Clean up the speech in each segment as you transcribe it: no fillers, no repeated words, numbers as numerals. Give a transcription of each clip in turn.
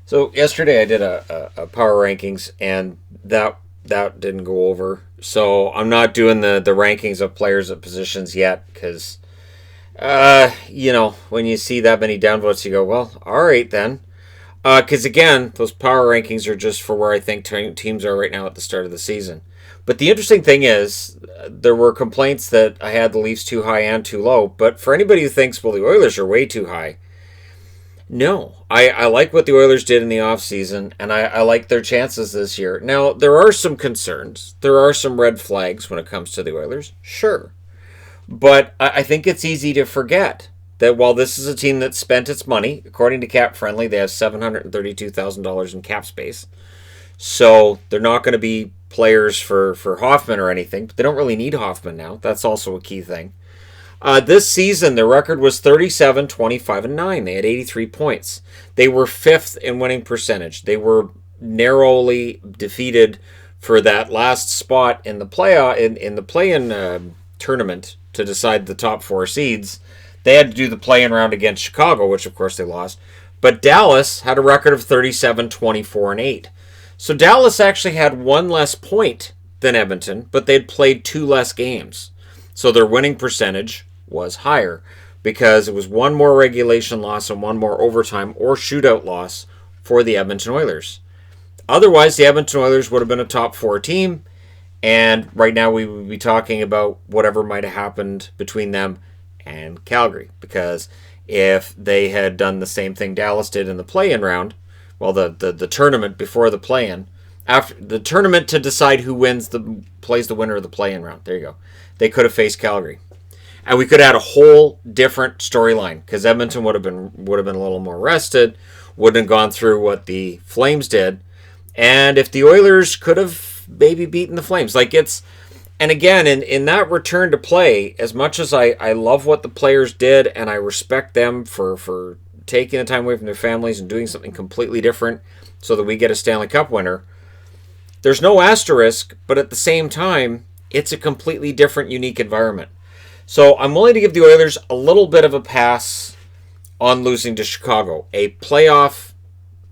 So yesterday I did a power rankings, and that didn't go over. So I'm not doing the rankings of players at positions yet because when you see that many downvotes, you go, well, all right then. Because again, those power rankings are just for where I think teams are right now at the start of the season. But the interesting thing is, there were complaints that I had the Leafs too high and too low. But for anybody who thinks, well, the Oilers are way too high, no. I like what the Oilers did in the offseason, and I like their chances this year. Now, there are some concerns. There are some red flags when it comes to the Oilers, sure. But I think it's easy to forget that while this is a team that spent its money, according to Cap Friendly, they have $732,000 in cap space. So they're not going to be players for Hoffman or anything, but they don't really need Hoffman now. That's also a key thing. This season, their record was 37, 25, and 9. They had 83 points. They were fifth in winning percentage. They were narrowly defeated for that last spot in the play-in tournament to decide the top four seeds. They had to do the play-in round against Chicago, which of course they lost. But Dallas had a record of 37, 24, and 8. So Dallas actually had one less point than Edmonton, but they'd played two less games. So their winning percentage was higher because it was one more regulation loss and one more overtime or shootout loss for the Edmonton Oilers. Otherwise, the Edmonton Oilers would have been a top four team, and right now we would be talking about whatever might have happened between them and Calgary. Because if they had done the same thing Dallas did in the play-in round, well, the tournament before the play-in, after the tournament to decide who plays the winner of the play-in round, there you go, they could have faced Calgary. And we could have had a whole different storyline because Edmonton would have been a little more rested, wouldn't have gone through what the Flames did, and if the Oilers could have maybe beaten the Flames, and again in that return to play, as much as I love what the players did and I respect them for taking the time away from their families and doing something completely different so that we get a Stanley Cup winner, there's no asterisk, but at the same time, it's a completely different, unique environment. So I'm willing to give the Oilers a little bit of a pass on losing to Chicago, a playoff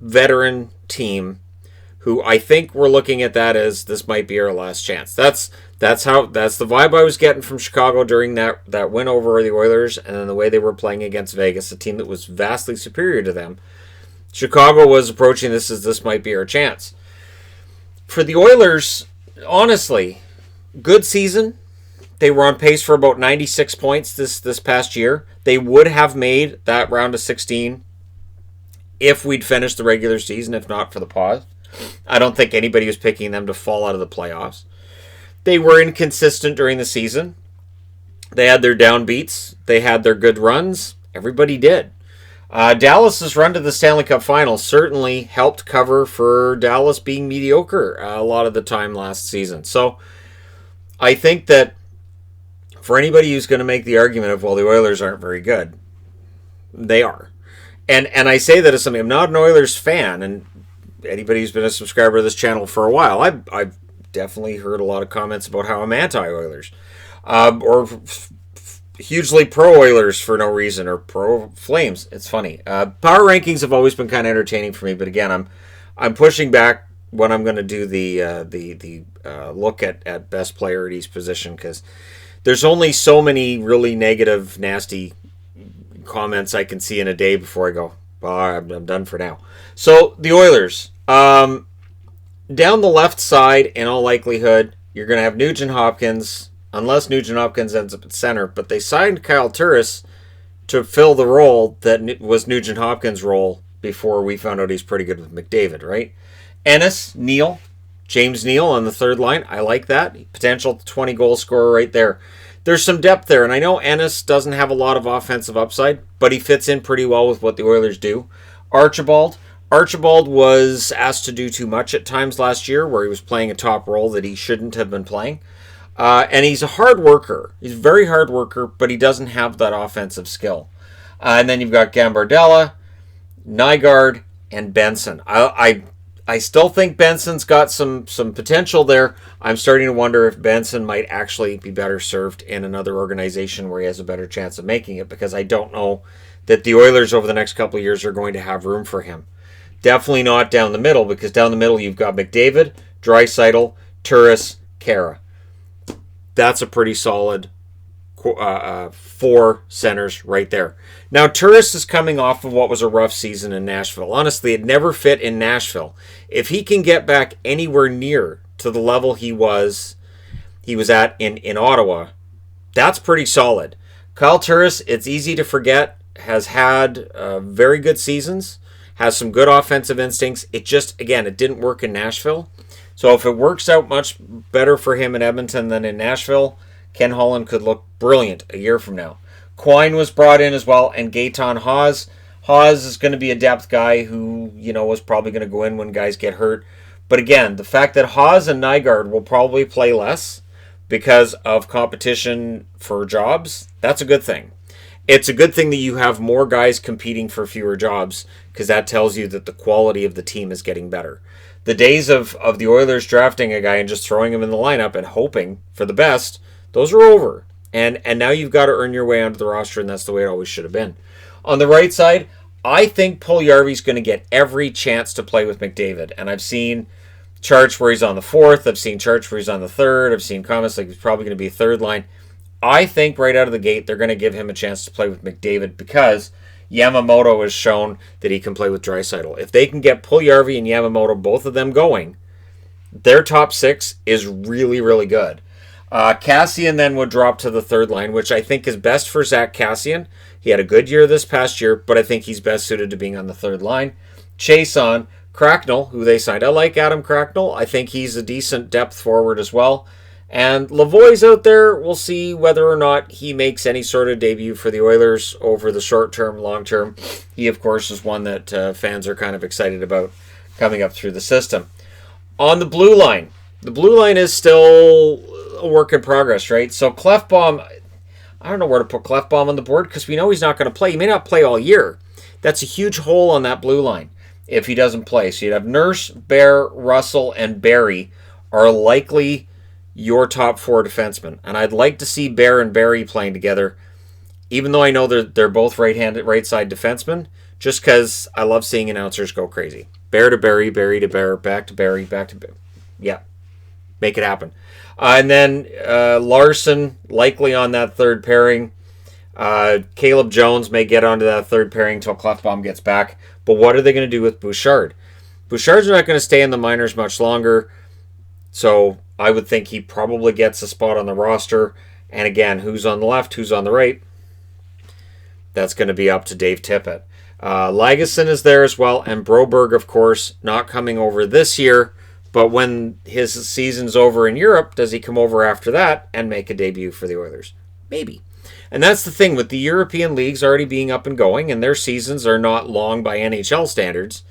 veteran team who I think we're looking at that as this might be our last chance. That's the vibe I was getting from Chicago during that win over the Oilers, and then the way they were playing against Vegas, a team that was vastly superior to them. Chicago was approaching this as this might be our chance. For the Oilers, honestly, good season. They were on pace for about 96 points this past year. They would have made that round of 16 if we'd finished the regular season, if not for the pause. I don't think anybody was picking them to fall out of the playoffs. They were inconsistent during the season. They had their downbeats. They had their good runs. Everybody did. Dallas's run to the Stanley Cup Final certainly helped cover for Dallas being mediocre a lot of the time last season. So I think that for anybody who's going to make the argument of, well, the Oilers aren't very good, they are. And I say that as something, I'm not an Oilers fan, and anybody who's been a subscriber to this channel for a while, I've definitely heard a lot of comments about how I'm anti-Oilers. Or hugely pro-Oilers for no reason, or pro-Flames. It's funny. Power rankings have always been kind of entertaining for me, but again, I'm pushing back when I'm going to do the look at best player at each position, because there's only so many really negative, nasty comments I can see in a day before I go, well, I'm done for now. So, the Oilers. Down the left side, in all likelihood, you're going to have Nugent Hopkins, unless Nugent Hopkins ends up at center, but they signed Kyle Turris to fill the role that was Nugent Hopkins' role before we found out he's pretty good with McDavid, right? Ennis, Neal, James Neal on the third line. I like that. Potential 20-goal scorer right there. There's some depth there, and I know Ennis doesn't have a lot of offensive upside, but he fits in pretty well with what the Oilers do. Archibald was asked to do too much at times last year, where he was playing a top role that he shouldn't have been playing. And he's a hard worker. He's a very hard worker, but he doesn't have that offensive skill. And then you've got Gambardella, Nygaard, and Benson. I still think Benson's got some potential there. I'm starting to wonder if Benson might actually be better served in another organization where he has a better chance of making it, because I don't know that the Oilers over the next couple of years are going to have room for him. Definitely not down the middle, because down the middle you've got McDavid, Draisaitl, Turris, Kara. That's a pretty solid four centers right there. Now, Turris is coming off of what was a rough season in Nashville. Honestly, it never fit in Nashville. If he can get back anywhere near to the level he was at in Ottawa, that's pretty solid. Kyle Turris, it's easy to forget, has had very good seasons, has some good offensive instincts. It just, again, it didn't work in Nashville. So if it works out much better for him in Edmonton than in Nashville, Ken Holland could look brilliant a year from now. Quine was brought in as well, and Gaetan Haas. Haas is going to be a depth guy who, is probably going to go in when guys get hurt. But again, the fact that Haas and Nygaard will probably play less because of competition for jobs, that's a good thing. It's a good thing that you have more guys competing for fewer jobs, because that tells you that the quality of the team is getting better. The days of the Oilers drafting a guy and just throwing him in the lineup and hoping for the best, those are over. And now you've got to earn your way onto the roster, and that's the way it always should have been. On the right side, I think Puljujarvi's going to get every chance to play with McDavid. And I've seen charts where he's on the fourth. I've seen charts where he's on the third. I've seen comments like he's probably going to be third line. I think right out of the gate, they're going to give him a chance to play with McDavid, because Yamamoto has shown that he can play with Draisaitl. If they can get Puljujarvi and Yamamoto, both of them going, their top six is really, really good. Kassian then would drop to the third line, which I think is best for Zach Kassian. He had a good year this past year, but I think he's best suited to being on the third line. Chiasson, Cracknell, who they signed. I like Adam Cracknell. I think he's a decent depth forward as well. And Lavoie's out there. We'll see whether or not he makes any sort of debut for the Oilers over the short term, long term. He, of course, is one that fans are kind of excited about coming up through the system. On the blue line is still a work in progress, right? So Clefbaum, I don't know where to put Clefbaum on the board, because we know he's not going to play. He may not play all year. That's a huge hole on that blue line if he doesn't play. So you'd have Nurse, Bear, Russell, and Barrie are likely your top four defensemen. And I'd like to see Bear and Barrie playing together, even though I know they're both right-handed, right-side defensemen, just because I love seeing announcers go crazy. Bear to Barrie, Barrie to Bear, back to Barrie, back to Bear. Yeah, make it happen. And then Larson, likely on that third pairing. Caleb Jones may get onto that third pairing until Clefbaum gets back. But what are they going to do with Bouchard? Bouchard's not going to stay in the minors much longer, so I would think he probably gets a spot on the roster. And again, who's on the left, who's on the right? That's going to be up to Dave Tippett. Lagesson is there as well, and Broberg, of course, not coming over this year. But when his season's over in Europe, does he come over after that and make a debut for the Oilers? Maybe. And that's the thing with the European leagues already being up and going, and their seasons are not long by NHL standards.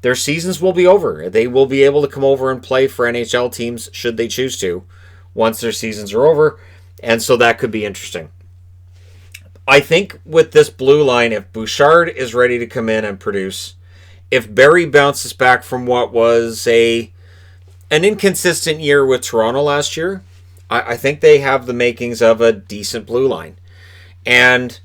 Their seasons will be over. They will be able to come over and play for NHL teams should they choose to once their seasons are over. And so that could be interesting. I think with this blue line, if Bouchard is ready to come in and produce, if Barrie bounces back from what was an inconsistent year with Toronto last year, I think they have the makings of a decent blue line. And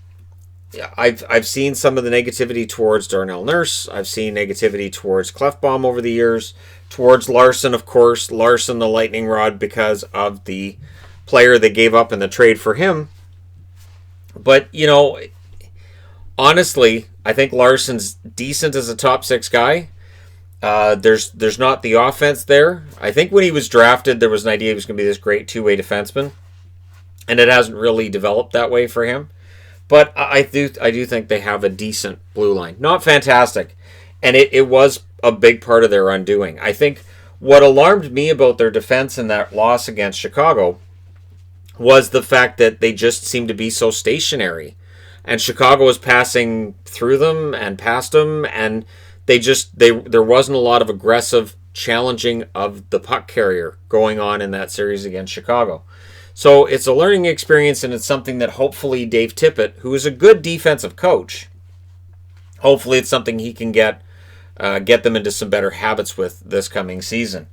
I've seen some of the negativity towards Darnell Nurse. I've seen negativity towards Clefbaum over the years. Towards Larson, of course. Larson, the lightning rod, because of the player they gave up in the trade for him. But, honestly, I think Larson's decent as a top six guy. There's not the offense there. I think when he was drafted, there was an idea he was going to be this great two-way defenseman, and it hasn't really developed that way for him. But I do think they have a decent blue line. Not fantastic, and it was a big part of their undoing. I think what alarmed me about their defense in that loss against Chicago was the fact that they just seemed to be so stationary, and Chicago was passing through them and past them, and there wasn't a lot of aggressive challenging of the puck carrier going on in that series against Chicago. So it's a learning experience, and it's something that hopefully Dave Tippett, who is a good defensive coach, hopefully it's something he can get them into some better habits with this coming season.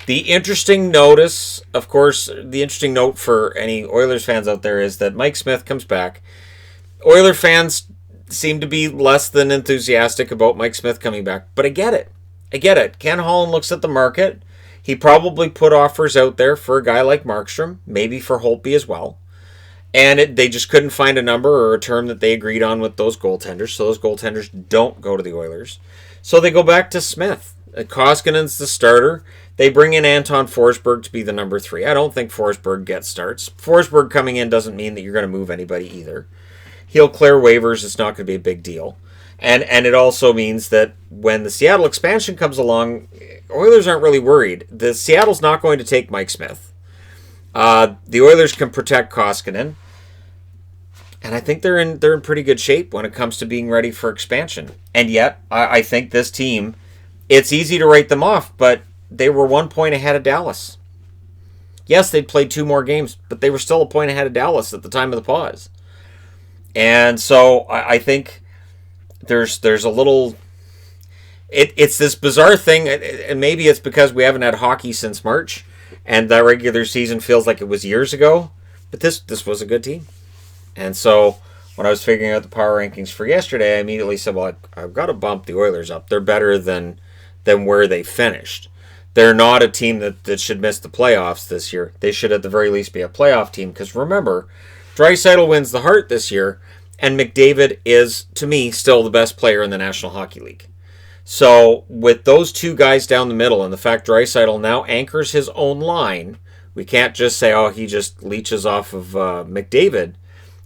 The interesting notice, of course, the interesting note for any Oilers fans out there is that Mike Smith comes back. Oiler fans seem to be less than enthusiastic about Mike Smith coming back. But I get it. I get it. Ken Holland looks at the market. He probably put offers out there for a guy like Markstrom, maybe for Holtby as well. And they just couldn't find a number or a term that they agreed on with those goaltenders. So those goaltenders don't go to the Oilers. So they go back to Smith. Koskinen's the starter. They bring in Anton Forsberg to be the number 3. I don't think Forsberg gets starts. Forsberg coming in doesn't mean that you're going to move anybody either. He'll clear waivers. It's not going to be a big deal. And it also means that when the Seattle expansion comes along, Oilers aren't really worried. The Seattle's not going to take Mike Smith. The Oilers can protect Koskinen. And I think they're in pretty good shape when it comes to being ready for expansion. And yet, I think this team, it's easy to write them off, but they were 1 point ahead of Dallas. Yes, they'd played 2 more games, but they were still a point ahead of Dallas at the time of the pause. And so I think there's a little... It's this bizarre thing, and maybe it's because we haven't had hockey since March, and that regular season feels like it was years ago, but this was a good team. And so when I was figuring out the power rankings for yesterday, I immediately said, well, I've got to bump the Oilers up. They're better than where they finished. They're not a team that should miss the playoffs this year. They should at the very least be a playoff team, because remember, Draisaitl wins the Hart this year, and McDavid is, to me, still the best player in the National Hockey League. So with those 2 guys down the middle, and the fact Draisaitl now anchors his own line, we can't just say, oh, he just leeches off of McDavid.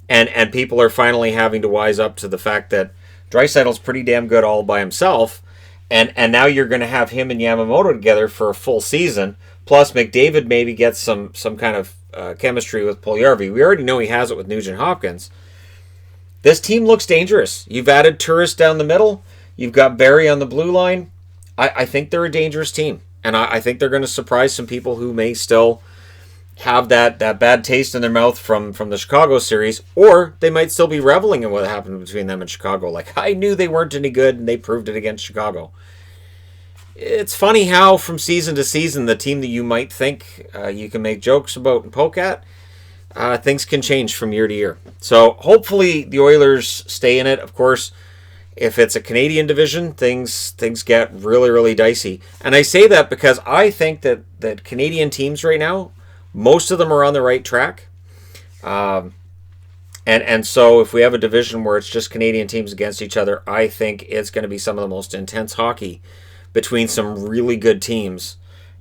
And people are finally having to wise up to the fact that Draisaitl's pretty damn good all by himself. And now you're going to have him and Yamamoto together for a full season. Plus, McDavid maybe gets some kind of chemistry with Puljujarvi. We already know he has it with Nugent Hopkins. This team looks dangerous. You've added Turris down the middle. You've got Barry on the blue line. I think they're a dangerous team. And I think they're going to surprise some people who may still have that bad taste in their mouth from the Chicago series, or they might still be reveling in what happened between them and Chicago. Like, I knew they weren't any good, and they proved it against Chicago. It's funny how from season to season, the team that you might think you can make jokes about and poke at, things can change from year to year. So hopefully the Oilers stay in it. Of course, if it's a Canadian division, things get really, really dicey. And I say that because I think that Canadian teams right now, most of them are on the right track. And so if we have a division where it's just Canadian teams against each other, I think it's going to be some of the most intense hockey between some really good teams.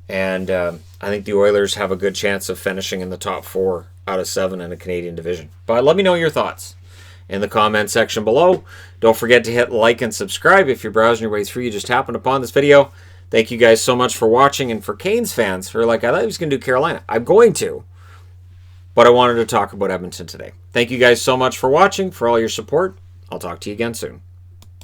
And I think the Oilers have a good chance of finishing in the top 4 out of 7 in a Canadian division. But let me know your thoughts in the comment section below. Don't forget to hit like and subscribe if you're browsing your way through. You just happened upon this video. Thank you guys so much for watching. And for Canes fans who are like, I thought he was going to do Carolina. I'm going to. But I wanted to talk about Edmonton today. Thank you guys so much for watching, for all your support. I'll talk to you again soon.